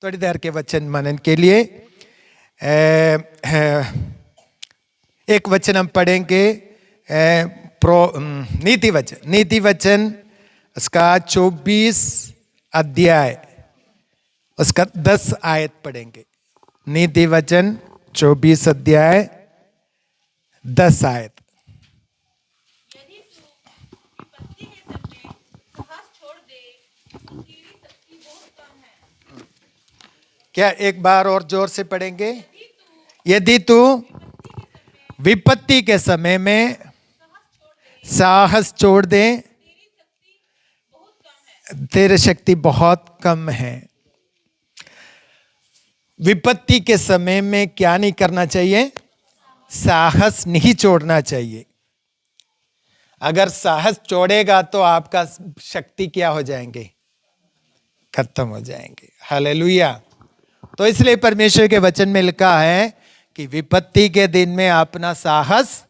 थोड़ी देर के वचन मनन के लिए एक वचन हम पढ़ेंगे, नीति वचन उसका 24 अध्याय उसका 10 आयत पढ़ेंगे। नीति वचन 24 अध्याय 10 आयत। क्या एक बार और जोर से पढ़ेंगे? यदि तू विपत्ति के समय में साहस छोड़ दे, तेरी शक्ति बहुत कम है। विपत्ति के समय में क्या नहीं करना चाहिए? साहस नहीं छोड़ना चाहिए। अगर साहस छोड़ेगा तो आपका शक्ति क्या हो जाएंगे? खत्म हो जाएंगे। हालेलुया। तो इसलिए परमेश्वर के वचन में लिखा है कि विपत्ति के दिन में अपना साहस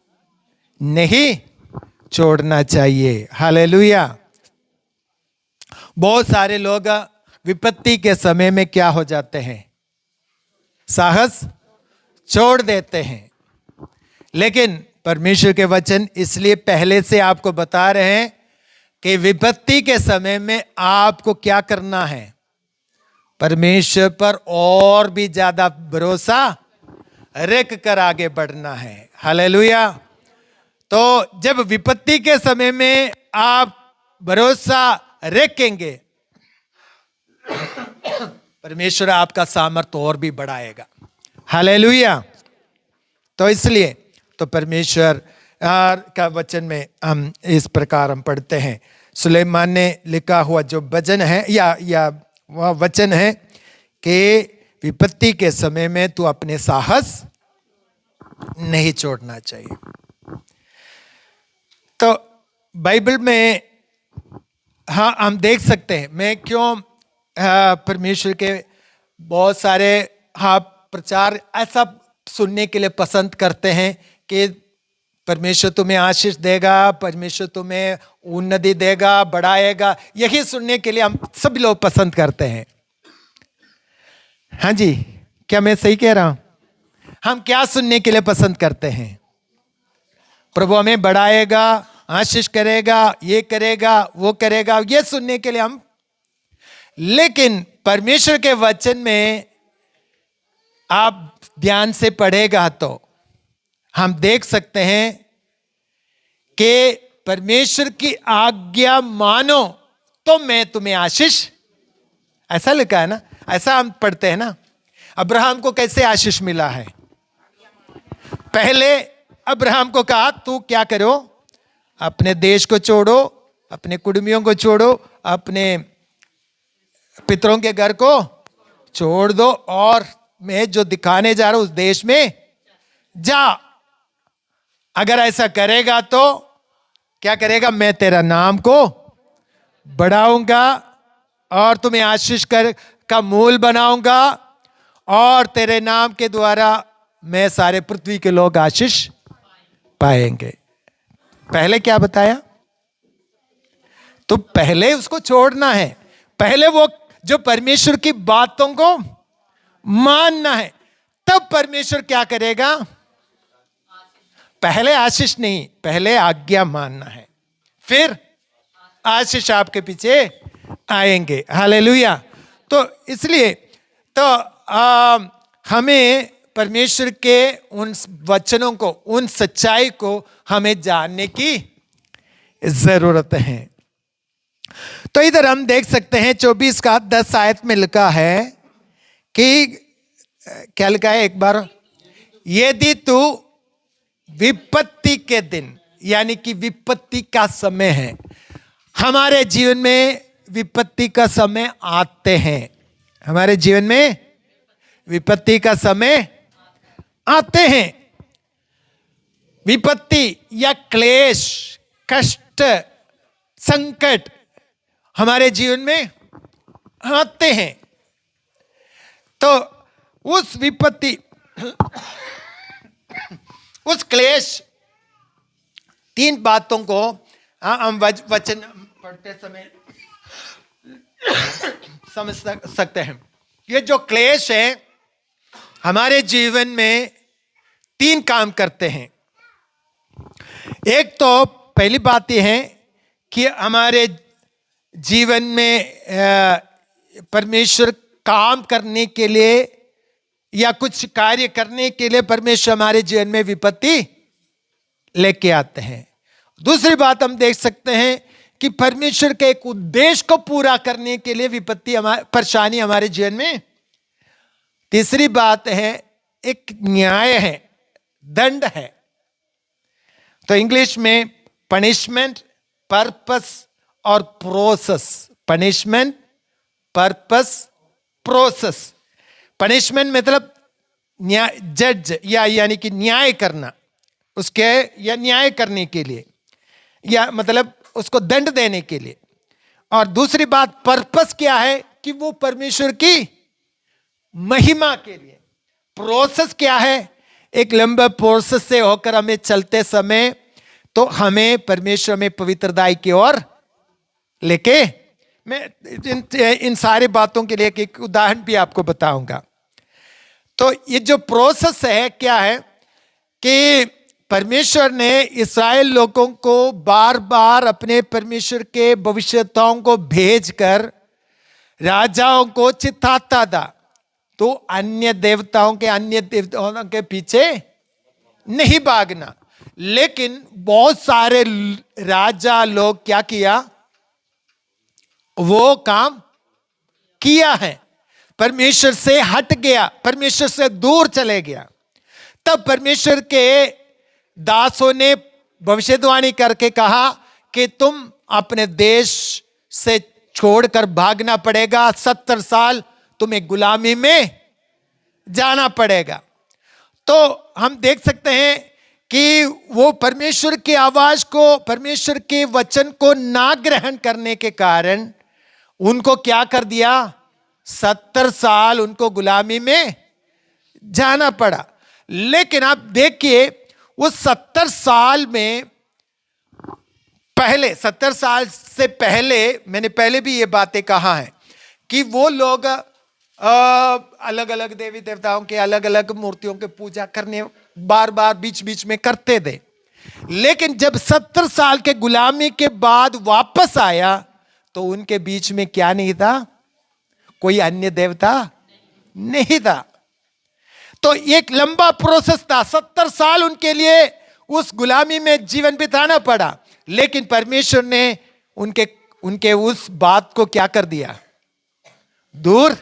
नहीं छोड़ना चाहिए। हालेलुया। बहुत सारे लोग विपत्ति के समय में क्या हो जाते हैं? साहस छोड़ देते हैं। लेकिन परमेश्वर के वचन इसलिए पहले से आपको बता रहे हैं कि विपत्ति के समय में आपको क्या करना है? परमेश्वर पर और भी ज्यादा भरोसा रख कर आगे बढ़ना है। हालेलुया। तो जब विपत्ति के समय में आप भरोसा रखेंगे, परमेश्वर आपका सामर्थ्य और भी बढ़ाएगा। हालेलुया। तो इसलिए तो परमेश्वर का वचन में हम इस प्रकार हम पढ़ते हैं। सुलेमान ने लिखा हुआ जो भजन है या वह वचन है कि विपत्ति के समय में तू अपने साहस नहीं छोड़ना चाहिए। तो बाइबल में हाँ हम देख सकते हैं। मैं क्यों परमेश्वर के बहुत सारे प्रचार ऐसा सुनने के लिए पसंद करते हैं कि परमेश्वर तुम्हें आशीष देगा, परमेश्वर तुम्हें उन्नति देगा, बढ़ाएगा। यही सुनने के लिए हम सभी लोग पसंद करते हैं। हाँ जी, क्या मैं सही कह रहा हूं? हम क्या सुनने के लिए पसंद करते हैं? प्रभु हमें बढ़ाएगा, आशीष करेगा, ये करेगा, वो करेगा, ये सुनने के लिए हम। लेकिन परमेश्वर के वचन में आप ध्यान से पढ़ेगा तो हम देख सकते हैं कि परमेश्वर की आज्ञा मानो तो मैं तुम्हें आशीष, ऐसा लिखा है ना। ऐसा हम पढ़ते हैं ना। अब्राहम को कैसे आशीष मिला है? पहले अब्राहम को कहा तू क्या करो, अपने देश को छोड़ो, अपने कुटुंबियों को छोड़ो, अपने पितरों के घर को छोड़ दो और मैं जो दिखाने जा रहा हूं उस देश में जा। अगर ऐसा करेगा तो क्या करेगा? मैं तेरा नाम को बढ़ाऊंगा और तुम्हें आशीष का मूल बनाऊंगा और तेरे नाम के द्वारा मैं सारे पृथ्वी के लोग आशीष पाएंगे। पहले क्या बताया? तो पहले उसको छोड़ना है। पहले वो जो परमेश्वर की बातों को मानना है, तब परमेश्वर क्या करेगा? पहले आशीष नहीं, पहले आज्ञा मानना है, फिर आशीष आपके पीछे आएंगे। हालेलुया। तो इसलिए तो हमें परमेश्वर के उन वचनों को, उन सच्चाई को हमें जानने की जरूरत है। तो इधर हम देख सकते हैं 24 का 10 आयत में लिखा है कि क्या लिखा है एक बार? यदि तू विपत्ति के दिन, यानी कि विपत्ति का समय है। हमारे जीवन में विपत्ति का समय आते हैं। हमारे जीवन में विपत्ति का समय आते हैं। विपत्ति या क्लेश, कष्ट, संकट हमारे जीवन में आते हैं। तो उस विपत्ति, उस क्लेश, 3 बातों को हम वचन पढ़ते समय समझ सकते हैं। ये जो क्लेश है हमारे जीवन में 3 काम करते हैं। एक तो पहली बात यह है कि हमारे जीवन में परमेश्वर काम करने के लिए या कुछ कार्य करने के लिए परमेश्वर हमारे जीवन में विपत्ति लेके आते हैं। दूसरी बात हम देख सकते हैं कि परमेश्वर के एक उद्देश्य को पूरा करने के लिए विपत्ति परेशानी हमारे जीवन में। तीसरी बात है एक न्याय है, दंड है। तो इंग्लिश में पनिशमेंट, पर्पस और process. Punishment, purpose, process. Punishment मतलब न्याय, जज यानी कि न्याय करना उसके, या न्याय करने के लिए, या मतलब उसको दंड देने के लिए। और दूसरी बात पर्पस क्या है कि वो परमेश्वर की महिमा के लिए। प्रोसेस क्या है? एक लंबा प्रोसेस से होकर हमें चलते समय तो हमें परमेश्वर में पवित्रताई की ओर लेके, मैं इन सारी बातों के लिए एक उदाहरण भी आपको बताऊंगा। तो ये जो प्रोसेस है क्या है कि परमेश्वर ने इस्राएल लोगों को बार बार अपने परमेश्वर के भविष्यताओं को भेजकर राजाओं को चिताता था, तो अन्य देवताओं के पीछे नहीं भागना। लेकिन बहुत सारे राजा लोग क्या किया, वो काम किया है, परमेश्वर से हट गया, परमेश्वर से दूर चले गया। तब परमेश्वर के दासों ने भविष्यवाणी करके कहा कि तुम अपने देश से छोड़कर भागना पड़ेगा, 70 साल तुम्हें गुलामी में जाना पड़ेगा। तो हम देख सकते हैं कि वो परमेश्वर की आवाज को, परमेश्वर के वचन को ना ग्रहण करने के कारण उनको क्या कर दिया, 70 साल उनको गुलामी में जाना पड़ा। लेकिन आप देखिए उस 70 साल में पहले, 70 साल से पहले, मैंने पहले भी ये बातें कहा है कि वो लोग अलग अलग देवी देवताओं के, अलग अलग मूर्तियों के पूजा करने बार बार बीच बीच में करते थे। लेकिन जब 70 साल के गुलामी के बाद वापस आया तो उनके बीच में क्या नहीं था, कोई अन्य देवता नहीं था। तो एक लंबा प्रोसेस था, 70 साल उनके लिए उस गुलामी में जीवन बिताना पड़ा। लेकिन परमेश्वर ने उनके उस बात को क्या कर दिया, दूर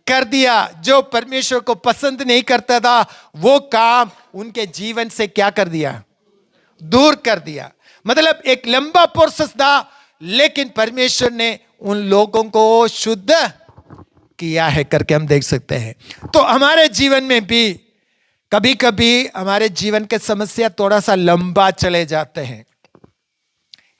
कर दिया। जो परमेश्वर को पसंद नहीं करता था वो काम उनके जीवन से क्या कर दिया, दूर कर दिया। मतलब एक लंबा प्रोसेस था, लेकिन परमेश्वर ने उन लोगों को शुद्ध किया है करके हम देख सकते हैं। तो हमारे जीवन में भी कभी कभी हमारे जीवन के समस्या थोड़ा सा लंबा चले जाते हैं।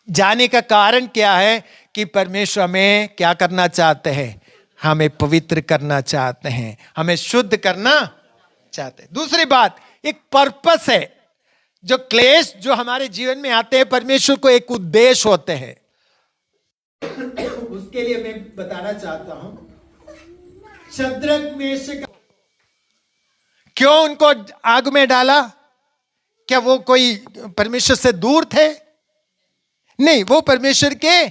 जाने का कारण क्या है कि परमेश्वर हमें क्या करना चाहते हैं, हमें पवित्र करना चाहते हैं, हमें शुद्ध करना चाहते हैं। दूसरी बात एक पर्पस है। जो क्लेश जो हमारे जीवन में आते हैं, परमेश्वर को एक उद्देश्य होते हैं। उसके लिए मैं बताना चाहता हूं, शद्रक मेशक क्यों उनको आग में डाला? क्या वो कोई परमेश्वर से दूर थे? नहीं, वो परमेश्वर के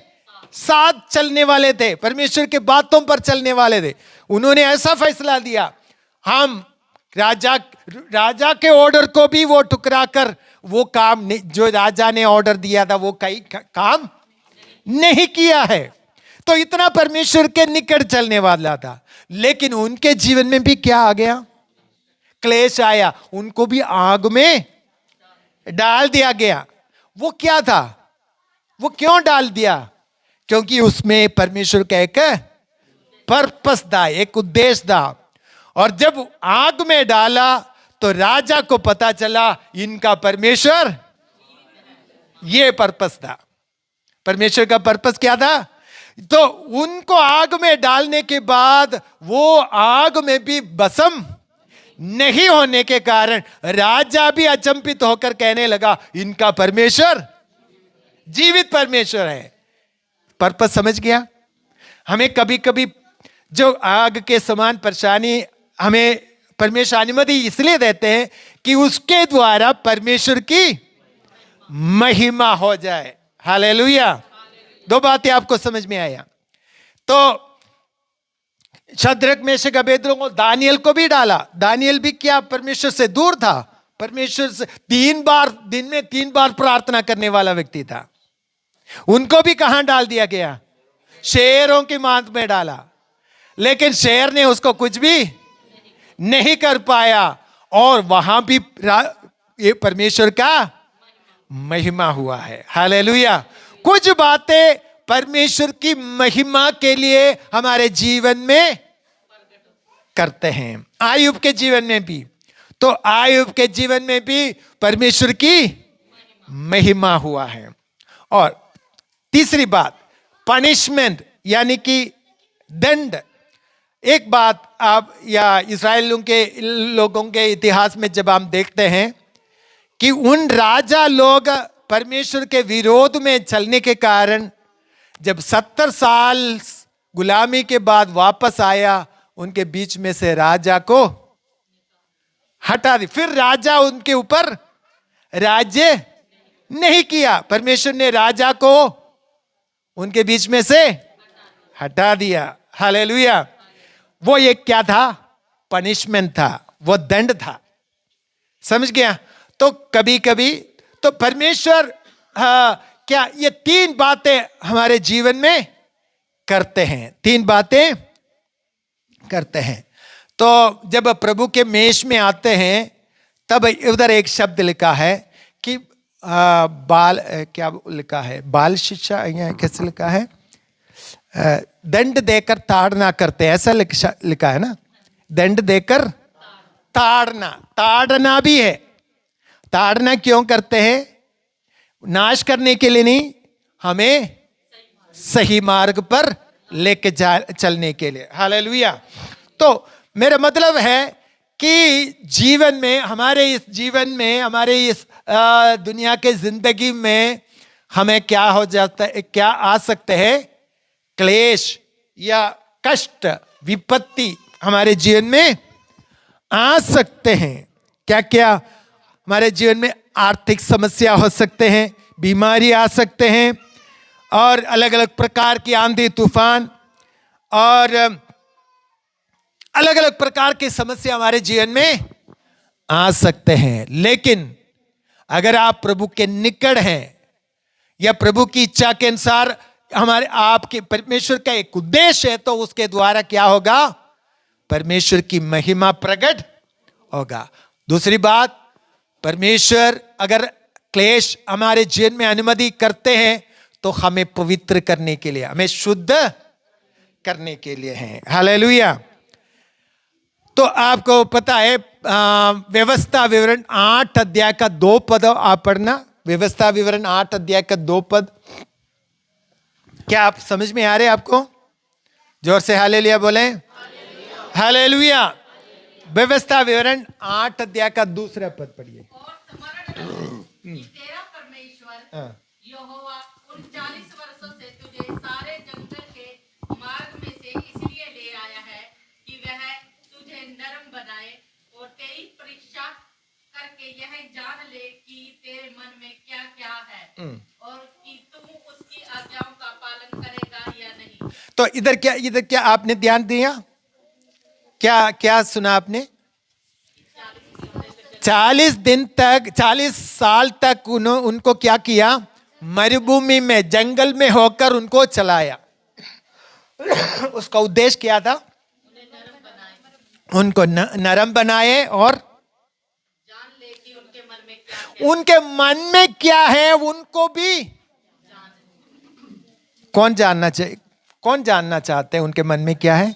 साथ चलने वाले थे, परमेश्वर के बातों पर चलने वाले थे। उन्होंने ऐसा फैसला दिया, हम राजा के ऑर्डर को भी वो ठुकरा कर वो काम जो राजा ने ऑर्डर दिया था वो कई काम नहीं किया है। तो इतना परमेश्वर के निकट चलने वाला था। लेकिन उनके जीवन में भी क्या आ गया, क्लेश आया, उनको भी आग में डाल दिया गया। वो क्या था, वो क्यों डाल दिया? क्योंकि उसमें परमेश्वर का एक पर्पस था, एक उद्देश्य था। और जब आग में डाला तो राजा को पता चला इनका परमेश्वर, ये पर्पस था। परमेश्वर का पर्पस क्या था? तो उनको आग में डालने के बाद वो आग में भी भस्म नहीं होने के कारण राजा भी अचंभित होकर कहने लगा इनका परमेश्वर जीवित परमेश्वर है। पर्पस समझ गया? हमें कभी कभी जो आग के समान परेशानी हमें परमेश्वर अनुमति इसलिए देते हैं कि उसके द्वारा परमेश्वर की महिमा हो जाए। हालेलुया। दो बातें आपको समझ में आया। तो शद्रक मेशक अबेदनगो को, दानियल को भी डाला। दानियल भी क्या परमेश्वर से दूर था, परमेश्वर से दिन में 3 बार प्रार्थना करने वाला व्यक्ति था। उनको भी कहां डाल दिया गया? शेरों की मांद में डाला, लेकिन शेर ने उसको कुछ भी नहीं कर पाया और वहां भी ये परमेश्वर का महिमा हुआ है। हालेलुया। कुछ बातें परमेश्वर की महिमा के लिए हमारे जीवन में करते हैं। आयुब के जीवन में भी, तो आयुब के जीवन में भी परमेश्वर की महिमा हुआ है। और तीसरी बात, पनिशमेंट यानी कि दंड। एक बात आप या इस्राएल के लोगों के इतिहास में जब हम देखते हैं कि उन राजा लोग परमेश्वर के विरोध में चलने के कारण जब 70 साल गुलामी के बाद वापस आया, उनके बीच में से राजा को हटा दी। फिर राजा उनके ऊपर राज्य नहीं किया, परमेश्वर ने राजा को उनके बीच में से हटा दिया। हालेलुया। वो एक क्या था? पनिशमेंट था, वो दंड था। समझ गया? तो कभी कभी तो परमेश्वर क्या ये 3 बातें हमारे जीवन में करते हैं, 3 बातें करते हैं। तो जब प्रभु के मेष में आते हैं तब उधर एक शब्द लिखा है कि क्या लिखा है? बाल शिक्षा, या कैसे लिखा है? दंड देकर ताड़ना करते, ऐसा लिखा है ना? दंड देकर ताड़ना। ताड़ना भी है। ताड़ना क्यों करते हैं? नाश करने के लिए नहीं, हमें सही मार्ग पर लेके चलने के लिए। हालेलुया। तो मेरा मतलब है कि जीवन में, हमारे इस जीवन में, हमारे इस दुनिया के जिंदगी में हमें क्या हो जाता है, क्या आ सकते हैं? क्लेश या कष्ट, विपत्ति हमारे जीवन में आ सकते हैं। क्या क्या हमारे जीवन में? आर्थिक समस्या हो सकते हैं, बीमारी आ सकते हैं, और अलग अलग प्रकार की आंधी तूफान और अलग अलग प्रकार की समस्या हमारे जीवन में आ सकते हैं। लेकिन अगर आप प्रभु के निकट हैं या प्रभु की इच्छा के अनुसार हमारे आपके परमेश्वर का एक उद्देश्य है, तो उसके द्वारा क्या होगा? परमेश्वर की महिमा प्रकट होगा। दूसरी बात, परमेश्वर अगर क्लेश हमारे जीवन में अनुमति करते हैं तो हमें पवित्र करने के लिए, हमें शुद्ध करने के लिए है। हालेलुया। तो आपको पता है व्यवस्था विवरण 8 अध्याय का 2 पद आप पढ़ना। व्यवस्था विवरण 8 अध्याय का 2 पद। क्या आप समझ में आ रहे? आपको जोर से हालेलुया बोले। हालेलुया। व्यवस्था विवरण 8 अध्याय का 2 पद पढ़िए। तेरा परमेश्वर यहोवा उन 40 वर्षों से तुझे सारे जंगल के मार्ग में से इसलिए ले आया है कि वह तुझे नरम बनाए और तेरी परीक्षा करके यह जान ले कि तेरे मन में क्या क्या है और कि तू उसकी आज्ञाओं का पालन करेगा या नहीं। तो इधर क्या आपने ध्यान दिया? क्या क्या सुना आपने? 40 दिन तक, 40 साल तक उनको क्या किया? मरुभूमि में, जंगल में होकर उनको चलाया। उसका उद्देश्य क्या था? उनको नरम बनाए और जान ले कि उनके मन में क्या है उनको भी कौन जानना चाहिए? कौन जानना चाहते हैं उनके मन में क्या है?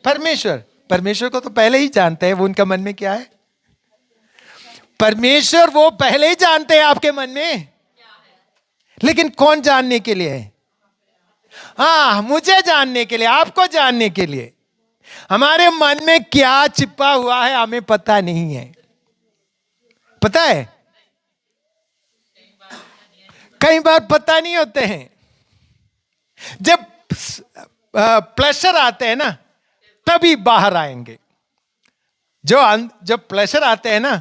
परमेश्वर। परमेश्वर को तो पहले ही जानते हैं वो उनका मन में क्या है। परमेश्वर वो पहले ही जानते हैं आपके मन में, लेकिन कौन जानने के लिए है? हाँ, मुझे जानने के लिए, आपको जानने के लिए। हमारे मन में क्या छिपा हुआ है हमें पता नहीं है। पता है? कई बार पता नहीं होते हैं। जब प्रेशर आते हैं ना, तभी बाहर आएंगे। जब प्लेशर आते हैं ना,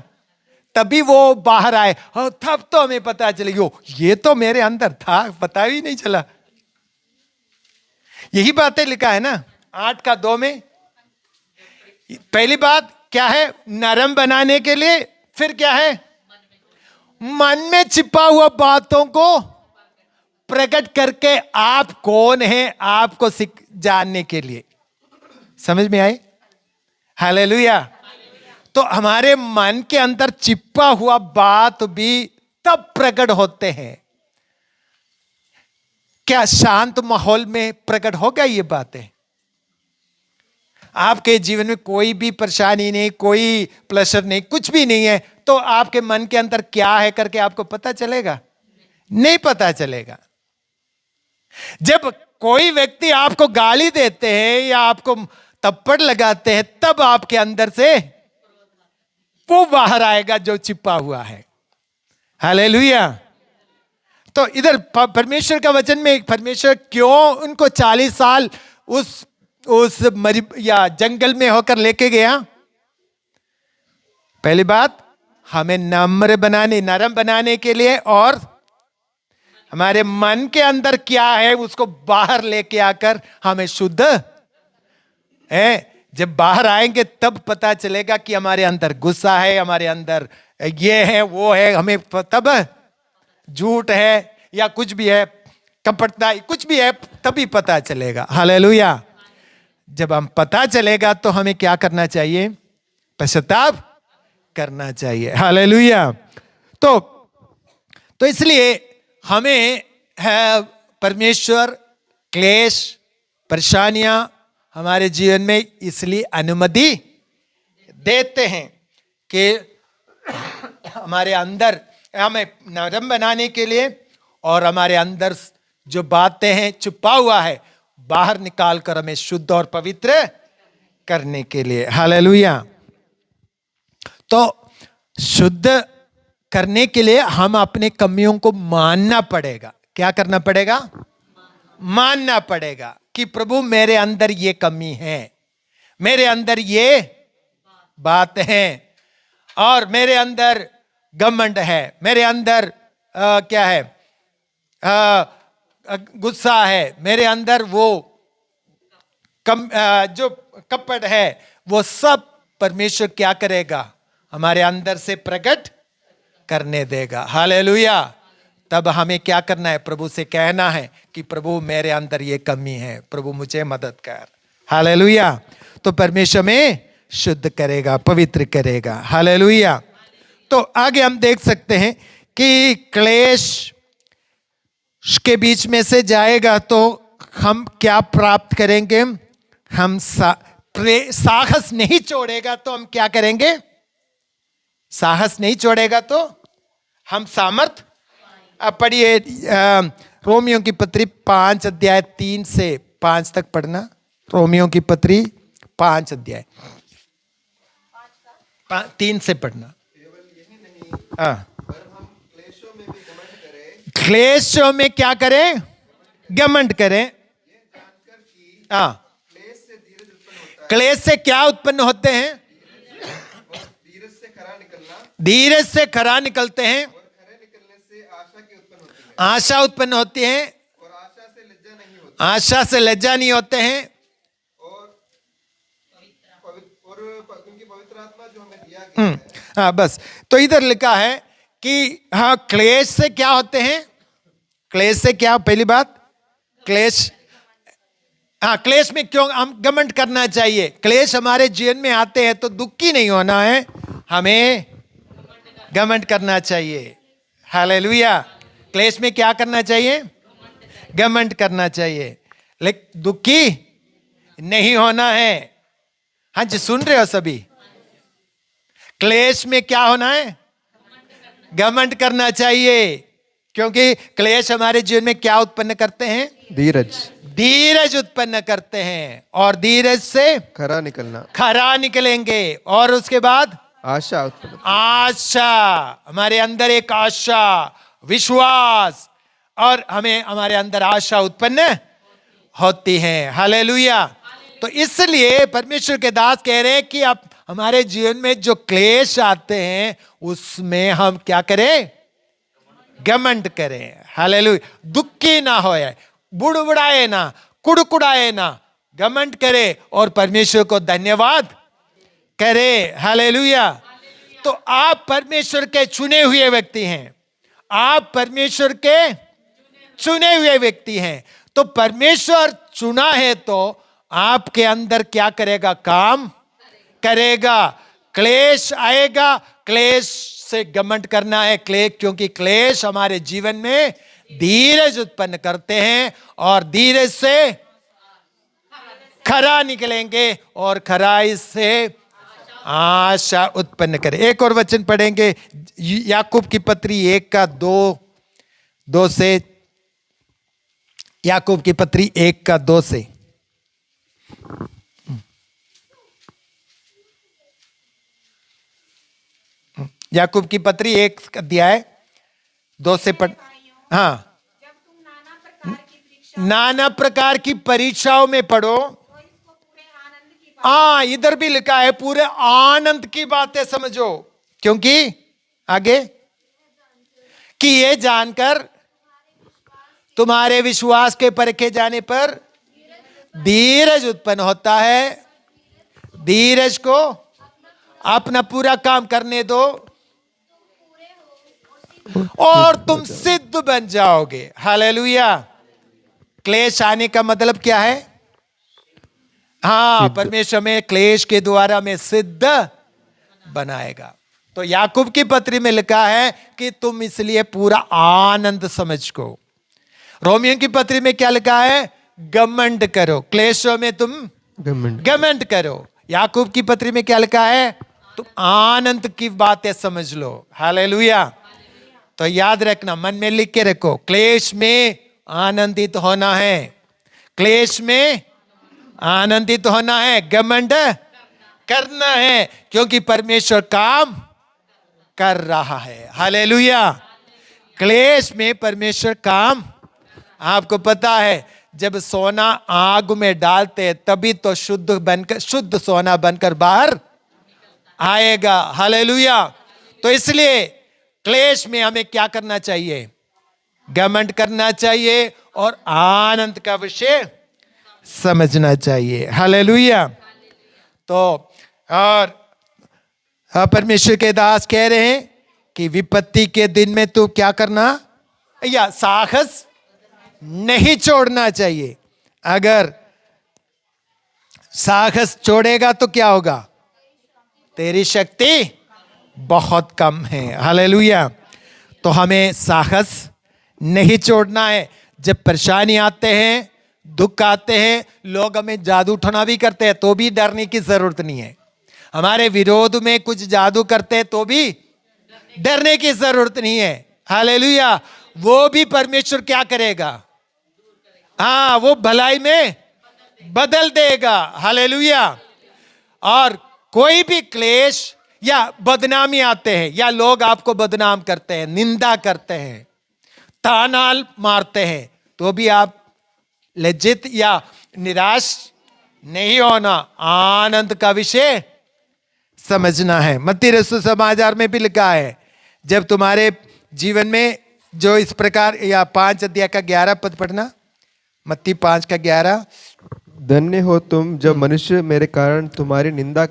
तभी वो बाहर आए, और तब तो हमें पता चलेगा ये तो मेरे अंदर था, पता ही नहीं चला। यही बातें लिखा है ना 8:2 में। पहली बात क्या है? नरम बनाने के लिए। फिर क्या है? मन में छिपा हुआ बातों को प्रकट करके आप कौन है आपको जानने के लिए। समझ में आई? हालेलुया। तो हमारे मन के अंदर छिपा हुआ बात भी तब प्रकट होते हैं। क्या शांत माहौल में प्रकट होगा ये बातें? आपके जीवन में कोई भी परेशानी नहीं, कोई प्लेशर नहीं, कुछ भी नहीं है, तो आपके मन के अंदर क्या है करके आपको पता चलेगा? नहीं पता चलेगा। जब कोई व्यक्ति आपको गाली देते हैं या आपको थप्पड़ लगाते हैं, तब आपके अंदर से वो बाहर आएगा जो छिपा हुआ है। हालेलुया। तो इधर परमेश्वर का वचन में परमेश्वर क्यों उनको 40 साल उस या जंगल में होकर लेके गया? पहली बात, हमें नरम बनाने के लिए, और हमारे मन के अंदर क्या है उसको बाहर लेके आकर हमें शुद्ध है। जब बाहर आएंगे तब पता चलेगा कि हमारे अंदर गुस्सा है, हमारे अंदर ये है वो है, हमें तब झूठ है या कुछ भी है, कपटता कुछ भी है, तभी पता चलेगा। हालेलुया। जब हम पता चलेगा तो हमें क्या करना चाहिए? पश्चाताप करना चाहिए। हालेलुया। तो इसलिए हमें है परमेश्वर क्लेश परेशानियां हमारे जीवन में इसलिए अनुमति देते हैं कि हमारे अंदर हमें नरम बनाने के लिए, और हमारे अंदर जो बातें हैं छुपा हुआ है बाहर निकाल कर हमें शुद्ध और पवित्र करने के लिए। हालेलुया। तो शुद्ध करने के लिए हम अपने कमियों को मानना पड़ेगा। क्या करना पड़ेगा? मानना पड़ेगा कि प्रभु मेरे अंदर ये कमी है, मेरे अंदर ये बात है, और मेरे अंदर घमंड है, मेरे अंदर क्या है? गुस्सा है, मेरे अंदर वो जो कपट है, वो सब परमेश्वर क्या करेगा? हमारे अंदर से प्रकट करने देगा। हालेलुया। तब हमें क्या करना है? प्रभु से कहना है कि प्रभु मेरे अंदर ये कमी है, प्रभु मुझे मदद कर। हालेलुया। तो परमेश्वर में शुद्ध करेगा, पवित्र करेगा। हालेलुया। तो आगे हम देख सकते हैं कि क्लेश के बीच में से जाएगा तो हम क्या प्राप्त करेंगे? हम साहस नहीं छोड़ेगा तो हम क्या करेंगे? साहस नहीं छोड़ेगा तो हम सामर्थ। अब पढ़िए रोमियो की पत्री 5 अध्याय 3 से 5 तक पढ़ना। रोमियो की पत्री 5 अध्याय 3 से पढ़ना। क्लेशों में क्या करें? घमंड करें। क्लेश से क्या उत्पन्न होते हैं? धीरज से खरा निकलते हैं, आशा उत्पन्न होती है, और आशा से लज्जा नहीं होते हैं, और उनकी पवित्र आत्मा जो हमें दिया गया है। हाँ, बस तो इधर लिखा है कि हाँ, क्लेश से क्या होते हैं? क्लेश से क्या? पहली बात, क्लेश। हाँ, क्लेश में क्यों हम घमंड करना चाहिए? क्लेश हमारे जीवन में आते हैं तो दुखी नहीं होना है, हमें घमंड करना चाहिए। हालेलुया। क्लेश में क्या करना चाहिए? घमंड करना चाहिए, लेकिन दुखी नहीं होना है। हाँ जी, सुन रहे हो सभी? क्लेश में क्या होना है? घमंड करना चाहिए, क्योंकि क्लेश हमारे जीवन में क्या उत्पन्न करते हैं? धीरज उत्पन्न करते हैं, और धीरज से खरा निकलेंगे, और उसके बाद आशा। हमारे अंदर एक आशा, विश्वास, और हमें हमारे अंदर आशा उत्पन्न होती है। हालेलुया। तो इसलिए परमेश्वर के दास कह रहे हैं कि आप हमारे जीवन में जो क्लेश आते हैं उसमें हम क्या करें? घमंड करें। हालेलुया। दुखी ना होए, बुड़बुड़ाए ना, कुड़कुड़ाए ना, घमंड करे और परमेश्वर को धन्यवाद करे। हालेलुया। तो आप परमेश्वर के चुने हुए व्यक्ति हैं, आप परमेश्वर के चुने हुए व्यक्ति हैं। तो परमेश्वर चुना है तो आपके अंदर क्या करेगा? काम करेगा। क्लेश आएगा, क्लेश से घमंड करना है। क्योंकि क्लेश हमारे जीवन में धीरज उत्पन्न करते हैं और धीरज से खरा निकलेंगे और खराई से आशा उत्पन्न करें। एक और वचन पढ़ेंगे, याकूब की पत्री 1:2 से। याकूब की पत्री 1:2 से। याकूब की पत्री 1:2 से पढ़। हाँ, जब तुम नाना प्रकार की परीक्षाओं में पढ़ो। तो इसको पूरे आनंद की बात हाँ, इधर भी लिखा है पूरे आनंद की बातें समझो। क्योंकि आगे कि ये जानकर तुम्हारे विश्वास के परखे जाने पर धीरज उत्पन्न होता है। धीरज को अपना पूरा काम करने दो और तुम सिद्ध बन जाओगे। हालेलुया। क्लेश आने का मतलब क्या है? हाँ, परमेश्वर में क्लेश के द्वारा में सिद्ध बनाएगा। तो याकूब की पत्री में लिखा है कि तुम इसलिए पूरा आनंद समझो। रोमियो की पत्री में क्या लिखा है? घमंड करो। क्लेशों में तुम घमंड करो। याकूब की पत्री में क्या लिखा है? तुम आनंद की बातें समझ लो। हालेलुया। तो याद रखना, मन में लिख के रखो, क्लेश में आनंदित होना है। क्लेश में आनंदित होना है, घमंड करना है, क्योंकि परमेश्वर काम कर रहा है। हालेलुया। क्लेश में परमेश्वर काम, आपको पता है जब सोना आग में डालते तभी तो शुद्ध सोना बनकर बाहर आएगा। हालेलुया। तो इसलिए क्लेश में हमें क्या करना चाहिए? घमंड करना चाहिए और आनंद का विषय समझना चाहिए। हालेलुया। तो और परमेश्वर के दास कह रहे हैं कि विपत्ति के दिन में तो क्या करना या साहस नहीं छोड़ना चाहिए। अगर साहस छोड़ेगा तो क्या होगा? तेरी शक्ति बहुत कम है। हालेलुया। तो हमें साहस नहीं छोड़ना है। जब परेशानी आते हैं, दुख आते हैं, लोग हमें जादू टोना भी करते हैं तो भी डरने की जरूरत नहीं है। हमारे विरोध में कुछ जादू करते हैं तो भी डरने की जरूरत नहीं है। हालेलुया। वो भी परमेश्वर क्या करेगा? हाँ, वो भलाई में बदल देगा। हालेलुया। और कोई भी क्लेश या बदनामी आते हैं या लोग आपको बदनाम करते हैं, निंदा करते हैं, ताना मारते हैं, तो भी आप लज्जित या निराश नहीं होना, आनंद का विषय समझना है। मत्ती रसूल समाचार में भी लिखा है, जब तुम्हारे जीवन में जो इस प्रकार, या 5 अध्याय का 11 पद पढ़ना, मत्ती 5:11। धन्य हो तुम जब मनुष्य मेरे कारण तुम्हारी निंदा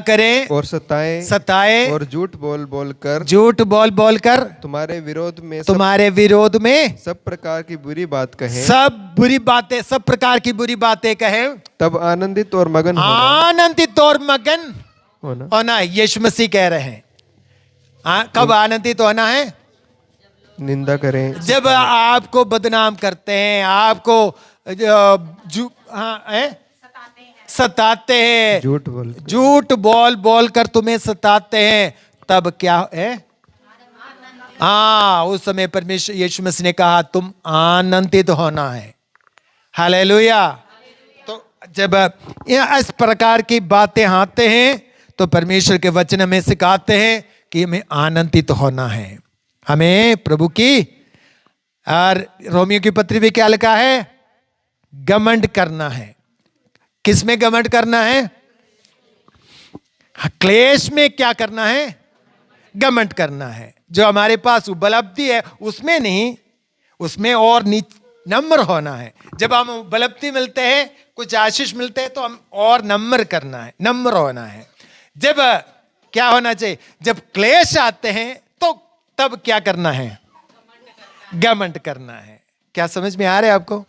करें और सताएं और झूठ बोल बोल कर तुम्हारे विरोध में सब प्रकार की बुरी बात कहें। सब प्रकार की बुरी बातें कहें। तब आनंदित और मगन होना है। यीशु मसीह कह रहे हैं कब आनंदित होना है? निंदा करें, जब आपको बदनाम करते हैं, आपको सताते हैं, झूठ बोल कर तुम्हें सताते हैं, तब क्या है? उस समय परमेश्वर यीशु मसीह ने कहा तुम आनंदित होना है। हालेलुया। तो जब इस प्रकार की बातें आते हैं तो परमेश्वर के वचन में सिखाते हैं कि हमें आनंदित होना है, हमें प्रभु की। और रोमियो की पत्री में क्या लिखा है? घमंड करना है। किस में घमंड करना है? क्लेश में क्या करना है? घमंड करना है। जो हमारे पास उपलब्धि है उसमें नहीं, उसमें और नम्र होना है। जब हम उपलब्धि मिलते हैं, कुछ आशीष मिलते हैं, तो हम और नम्र करना है, नम्र होना है। जब क्या होना चाहिए? जब क्लेश आते हैं तो तब क्या करना है? घमंड करना है। क्या समझ में आ रहा है आपको?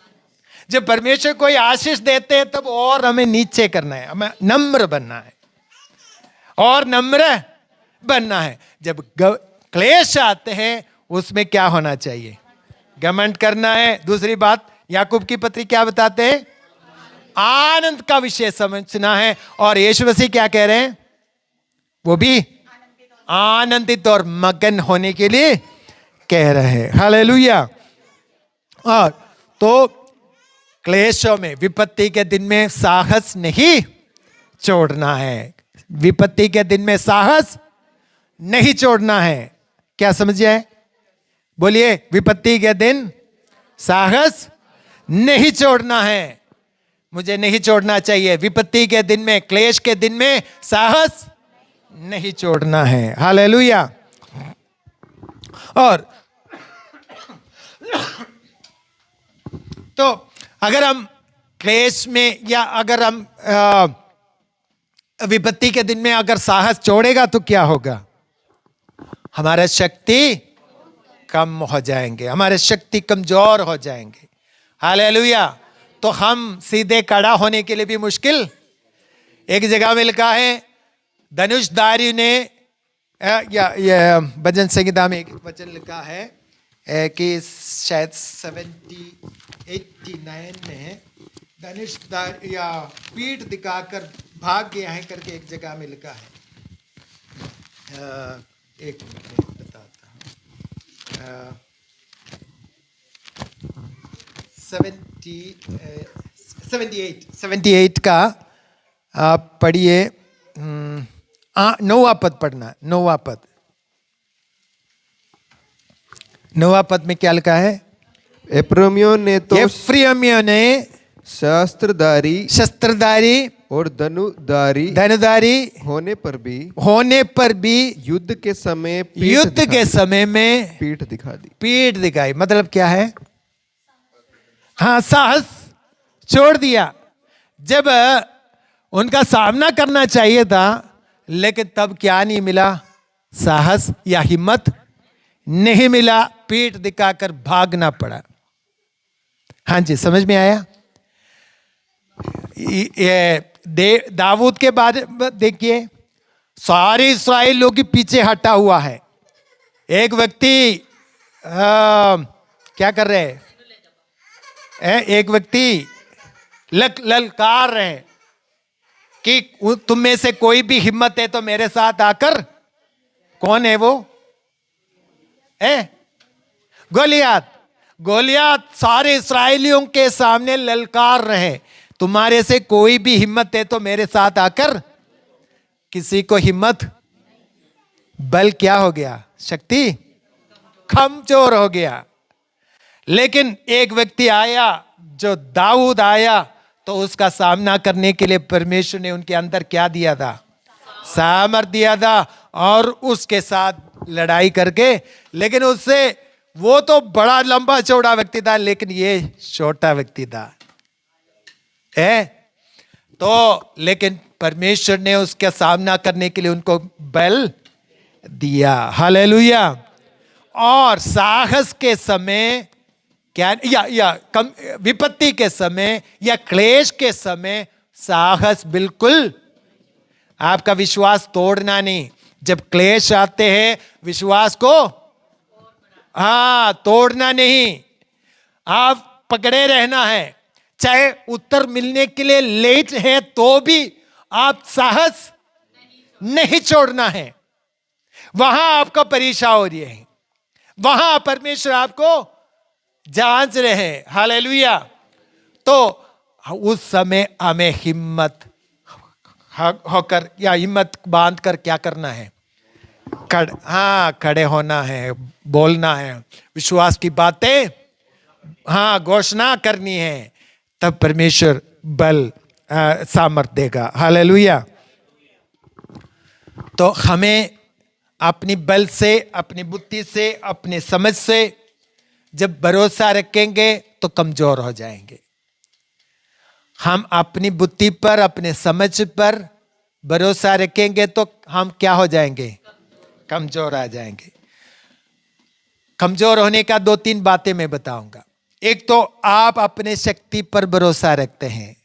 जब परमेश्वर कोई आशीष देते हैं तब और हमें नीचे करना है, हमें नम्र बनना है और नम्र बनना है। जब क्लेश आते हैं उसमें क्या होना चाहिए? घमंड करना है। दूसरी बात, याकूब की पत्री क्या बताते हैं? आनंद का विषय समझना है। और यीशु मसीह क्या कह रहे हैं? वो भी आनंदित और मगन होने के लिए कह रहे हैं। हालेलुया। और तो क्लेशों में, विपत्ति के दिन में साहस नहीं छोड़ना है। विपत्ति के दिन में साहस नहीं छोड़ना है। क्या समझ आए? बोलिए, विपत्ति के दिन साहस नहीं छोड़ना है। मुझे नहीं छोड़ना चाहिए। विपत्ति के दिन में, क्लेश के दिन में साहस नहीं छोड़ना है। हालेलुया। और तो अगर हम क्लेश में या अगर हम विपत्ति के दिन में अगर साहस छोड़ेगा तो क्या होगा? हमारा शक्ति कम हो जाएंगे, हमारे शक्ति कमजोर हो जाएंगे। हालेलुया। तो हम सीधे खड़ा होने के लिए भी मुश्किल। एक जगह में लिखा है, धनुषधारी ने या भजन संहिता में एक वचन लिखा है कि शायद 89 में धनुषधार या पीठ दिखाकर भाग गया है करके एक जगह में लिखा है। एक मिनट बताता हूँ। 78 का आप पढ़िए। 9वां पद पढ़ना। 9वां पद में क्या लिखा है? एफ्राइमियों ने शस्त्रधारी और धनुधारी होने पर भी युद्ध के समय में पीठ दिखाई। मतलब क्या है? हाँ, साहस छोड़ दिया। जब उनका सामना करना चाहिए था, लेकिन तब क्या नहीं मिला? साहस या हिम्मत नहीं मिला। पीठ दिखाकर भागना पड़ा। हाँ जी, समझ में आया? दाऊद के बाद देखिए, सारे इस्राएल लोग के पीछे हटा हुआ है। एक व्यक्ति क्या कर रहे हैं? एक व्यक्ति ललकार रहे हैं कि तुम में से कोई भी हिम्मत है तो मेरे साथ आकर। कौन है वो? गोलियात सारे इस्राएलियों के सामने ललकार रहे, तुम्हारे से कोई भी हिम्मत है तो मेरे साथ आकर। किसी को हिम्मत, बल क्या हो गया? शक्ति कमजोर हो गया। लेकिन एक व्यक्ति आया, जो दाऊद आया, तो उसका सामना करने के लिए परमेश्वर ने उनके अंदर क्या दिया था? सामर्थ दिया था। और उसके साथ लड़ाई करके, लेकिन उससे, वो तो बड़ा लंबा चौड़ा व्यक्ति था, लेकिन ये छोटा व्यक्ति था। तो लेकिन परमेश्वर ने उसका सामना करने के लिए उनको बल दिया। हालेलुया। और साहस के समय क्या, या विपत्ति के समय या क्लेश के समय साहस बिल्कुल, आपका विश्वास तोड़ना नहीं। जब क्लेश आते हैं, विश्वास को तोड़ना नहीं, आप पकड़े रहना है। चाहे उत्तर मिलने के लिए लेट है तो भी आप साहस नहीं छोड़ना है। वहां आपका परीक्षा हो रही है, वहां परमेश्वर आपको जांच रहे हैं। हालेलुया। तो उस समय हमें हिम्मत होकर या हिम्मत बांध कर क्या करना है? खड़े होना है, बोलना है, विश्वास की बातें घोषणा करनी है। तब परमेश्वर बल सामर्थ देगा। हालेलुया। तो हमें अपनी बल से, अपनी बुद्धि से, अपनी समझ से जब भरोसा रखेंगे तो कमजोर हो जाएंगे। हम अपनी बुद्धि पर, अपने समझ पर भरोसा रखेंगे तो हम क्या हो जाएंगे? कमजोर आ जाएंगे। कमजोर होने का 2-3 बातें मैं बताऊंगा। एक तो आप अपने शक्ति पर भरोसा रखते हैं,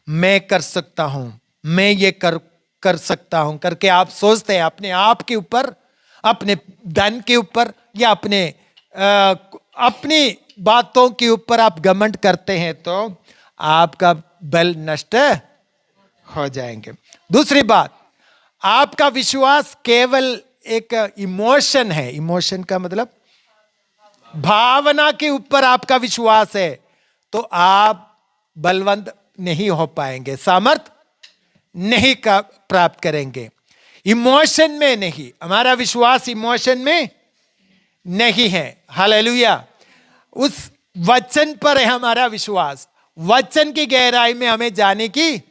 मैं कर सकता हूं, मैं ये कर सकता हूं करके आप सोचते हैं अपने आप के ऊपर, अपने धन के ऊपर या अपनी बातों के ऊपर आप घमंड करते हैं तो आपका बल नष्ट हो जाएंगे। दूसरी बात, आपका विश्वास केवल एक इमोशन है। इमोशन का मतलब भावना के ऊपर आपका विश्वास है तो आप बलवंत नहीं हो पाएंगे, सामर्थ नहीं प्राप्त करेंगे। इमोशन में नहीं, हमारा विश्वास इमोशन में नहीं है। हालेलुया। उस वचन पर है हमारा विश्वास। वचन की गहराई में हमें जाने की,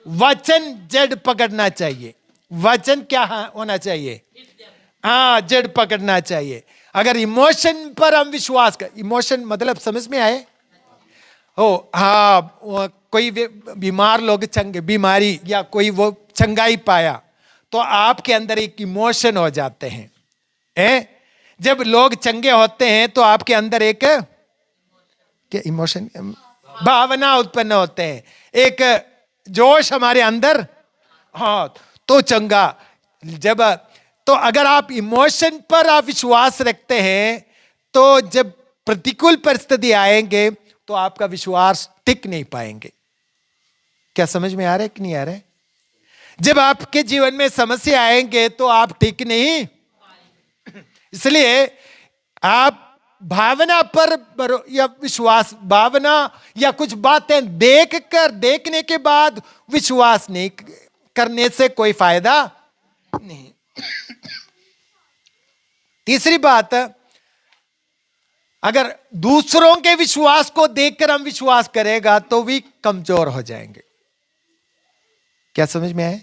वचन जड़ पकड़ना चाहिए। वचन क्या होना चाहिए? हाँ, जड़ पकड़ना चाहिए। अगर इमोशन पर हम विश्वास कर, इमोशन मतलब समझ में आए हो? हाँ, कोई बीमार लोग बीमारी या कोई वो चंगाई पाया तो आपके अंदर एक इमोशन हो जाते हैं। जब लोग चंगे होते हैं तो आपके अंदर एक क्या इमोशन, भावना उत्पन्न होते हैं, एक जोश हमारे अंदर। हाँ, तो चंगा जब, तो अगर आप इमोशन पर आप विश्वास रखते हैं तो जब प्रतिकूल परिस्थिति आएंगे तो आपका विश्वास टिक नहीं पाएंगे। क्या समझ में आ रहा है कि नहीं आ रहा है? जब आपके जीवन में समस्या आएंगे तो आप टिक नहीं। इसलिए आप भावना पर या विश्वास, भावना या कुछ बातें देखने के बाद विश्वास नहीं करने से कोई फायदा नहीं। तीसरी बात, अगर दूसरों के विश्वास को देखकर हम विश्वास करेगा तो भी कमजोर हो जाएंगे। क्या समझ में आए?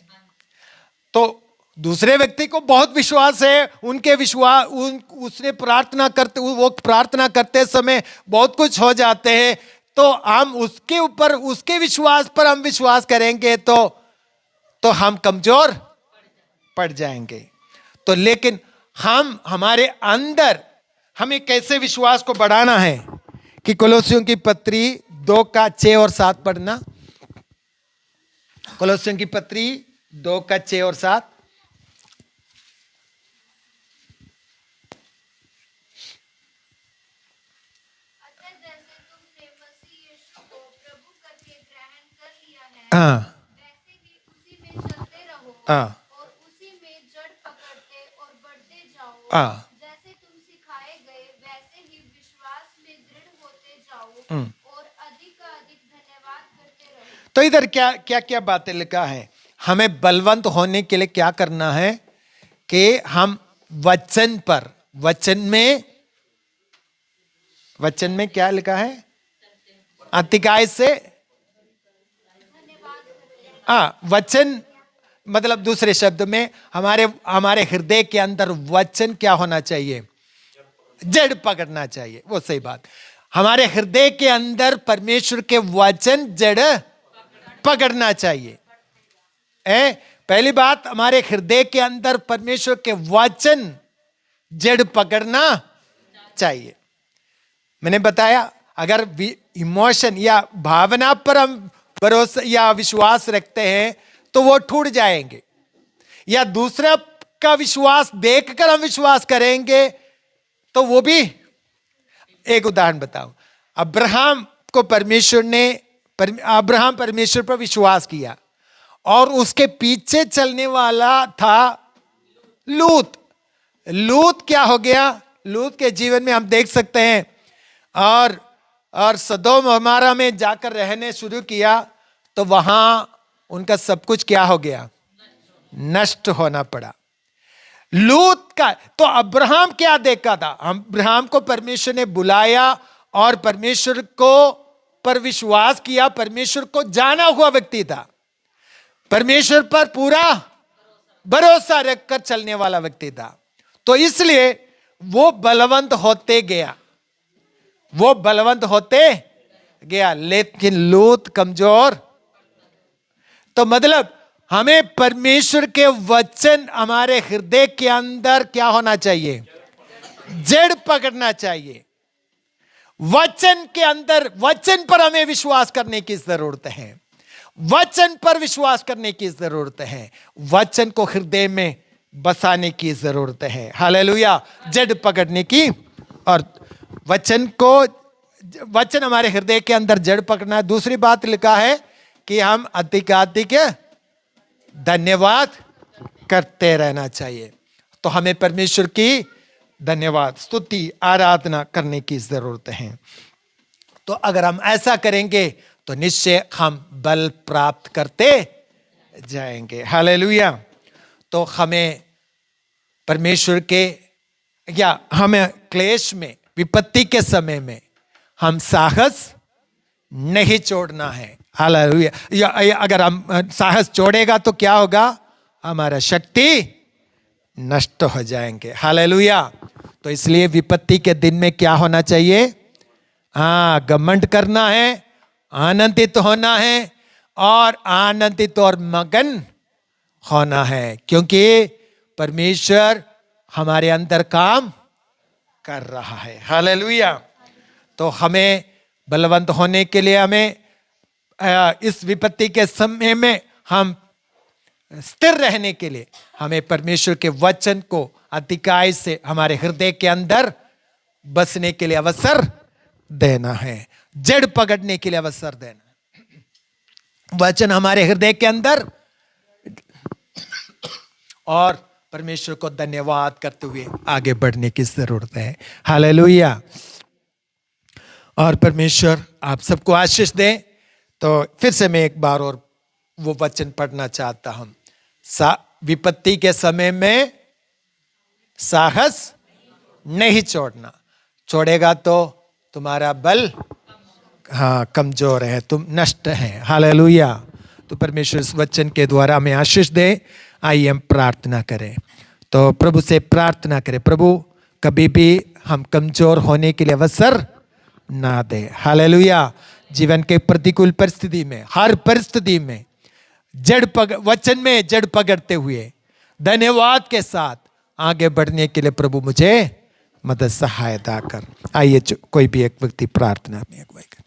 तो दूसरे व्यक्ति को बहुत विश्वास है, उनके विश्वास, उसने वो प्रार्थना करते समय बहुत कुछ हो जाते हैं तो हम उसके ऊपर, उसके विश्वास पर हम विश्वास करेंगे तो हम कमजोर पड़ जाएंगे। तो लेकिन हमारे अंदर हमें कैसे विश्वास को बढ़ाना है कि कोलोसियों की पत्री 2:6-7 पढ़ना। कोलोसियों की पत्री 2:6-7। हाँ, वैसे ही उसी में चलते रहो हाँ, और उसी में जड़ पकड़ते और बढ़ते जाओ। हाँ, जैसे तुम सिखाए गए वैसे ही विश्वास में दृढ़ होते जाओ और अधिक का अधिक धन्यवाद करते रहो। तो इधर क्या क्या क्या बातें लिखा है? हमें बलवंत होने के लिए क्या करना है कि हम वचन पर, वचन में क्या लिखा है? अतिकाय से, वचन मतलब दूसरे शब्द में हमारे हृदय के अंदर वचन क्या होना चाहिए? जड़ पकड़ना चाहिए। वो सही बात, हमारे हृदय के अंदर परमेश्वर के वचन जड़ पकड़ना चाहिए। पहली बात, हमारे हृदय के अंदर परमेश्वर के वचन जड़ पकड़ना चाहिए। मैंने बताया, अगर इमोशन या भावना पर हम भरोसा या विश्वास रखते हैं तो वो टूट जाएंगे, या दूसरा का विश्वास देखकर हम विश्वास करेंगे तो वो भी। एक उदाहरण बताऊं, अब्राहम परमेश्वर पर विश्वास किया और उसके पीछे चलने वाला था लूत क्या हो गया? लूत के जीवन में हम देख सकते हैं, और सदोम अमारा में जाकर रहने शुरू किया तो वहां उनका सब कुछ क्या हो गया? नष्ट होना पड़ा। लूत का तो अब्राहम क्या देखा था? अब्राहम को परमेश्वर ने बुलाया और परमेश्वर को पर विश्वास किया, परमेश्वर को जाना हुआ व्यक्ति था। परमेश्वर पर पूरा भरोसा रखकर चलने वाला व्यक्ति था। तो इसलिए वो बलवंत होते गया, वो बलवंत होते गया, लेकिन लूत कमजोर। तो मतलब हमें परमेश्वर के वचन हमारे हृदय के अंदर क्या होना चाहिए? जड़ पकड़ना चाहिए। वचन के अंदर, वचन पर हमें विश्वास करने की जरूरत है, वचन पर विश्वास करने की जरूरत है, वचन को हृदय में बसाने की जरूरत है। हालेलुया। जड़ पकड़ने की, और वचन को, वचन हमारे हृदय के अंदर जड़ पकड़ना। दूसरी बात लिखा है कि हम अधिकाधिक धन्यवाद करते रहना चाहिए। तो हमें परमेश्वर की धन्यवाद, स्तुति, आराधना करने की जरूरत है। तो अगर हम ऐसा करेंगे तो निश्चय हम बल प्राप्त करते जाएंगे। हालेलुया। तो हमें परमेश्वर के, या हमें क्लेश में, विपत्ति के समय में हम साहस नहीं छोड़ना है। हालेलुया। या अगर हम साहस छोड़ेगा तो क्या होगा? हमारा शक्ति नष्ट हो जाएंगे। हालेलुया। तो इसलिए विपत्ति के दिन में क्या होना चाहिए? हाँ, घमंड करना है, आनंदित होना है, और आनंदित और मगन होना है, क्योंकि परमेश्वर हमारे अंदर काम कर रहा है। हालेलुया। तो हमें बलवंत होने के लिए, हमें इस विपत्ति के समय में हम स्थिर रहने के लिए, हमें परमेश्वर के वचन को अतिकाय से हमारे हृदय के अंदर बसने के लिए अवसर देना है, जड़ पकड़ने के लिए अवसर देना है। वचन हमारे हृदय के अंदर, और परमेश्वर को धन्यवाद करते हुए आगे बढ़ने की जरूरत है। हालेलुया। और परमेश्वर आप सबको आशीष दे। तो फिर से मैं एक बार और वो वचन पढ़ना चाहता हूं। विपत्ति के समय में साहस नहीं छोड़ना, छोड़ेगा तो तुम्हारा बल, हाँ, कमजोर है, तुम नष्ट है। हालेलुया। तो परमेश्वर इस वचन के द्वारा हमें आशीष दे। आइए हम प्रार्थना करें। तो प्रभु से प्रार्थना करें, प्रभु कभी भी हम कमजोर होने के लिए अवसर ना दे। हालेलुया। जीवन के प्रतिकूल परिस्थिति में, हर परिस्थिति में वचन में जड़ पकड़ते हुए धन्यवाद के साथ आगे बढ़ने के लिए प्रभु मुझे मदद, सहायता कर। आइए कोई भी एक व्यक्ति प्रार्थना में अगुवाई कर।